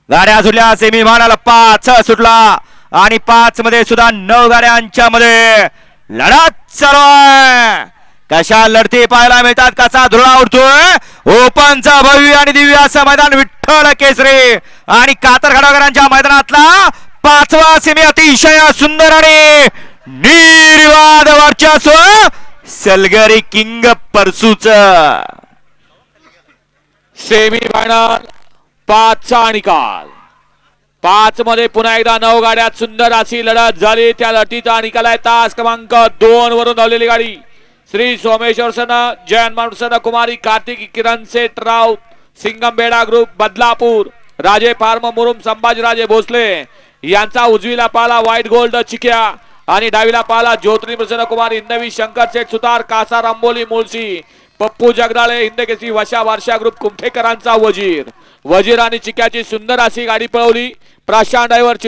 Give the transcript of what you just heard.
गाड्या सुटल्या semi final 5 सुटला आणि 5 मध्ये सुद्धा 9 गाड्यांच्या मध्ये लढत चालू आहे. कशा लढती पाहायला मिळतात, कसा धुळा उडतोय. ओपनचा भव्य आणि दिव्य असं मैदान विठ्ठल केसरी आणि कातर खडावकरांच्या मैदानातला 5वा सेमी अतिशय सुंदर आणि निर्विवाद वर्चस्व सलगरी किंग परसूच. सेमी फायनल 5चा निकाल. 5 मध्ये पुन्हा एकदा 9 गाड्यात सुंदर अशी लढत झाली. त्या लढतीचा निकाल आहे तास क्रमांक 2 वरून धावलेली गाडी श्री सोमेश्वर सन जयन माणूसन कुमारी कार्तिक किरण सेठ राऊत सिंगमबेडा ग्रुप बदलापूर राजे फार्म मुरुम संभाजीराजे भोसले यांचा उजवीला पाला व्हाईट गोल्ड चिक्या आणि डावीला पाला ज्योतिनी प्रसन्न कुमार हिंदवी शंकर शेठ सुतार कासा रांबोली मुळशी पप्पू जगदाळे हिंदकेसरी वशा वारशा ग्रुप कुमठेकरांचा वजीर आणि चिक्याची सुंदर अशी गाडी पळवली. प्रशांत ड्रायव्हर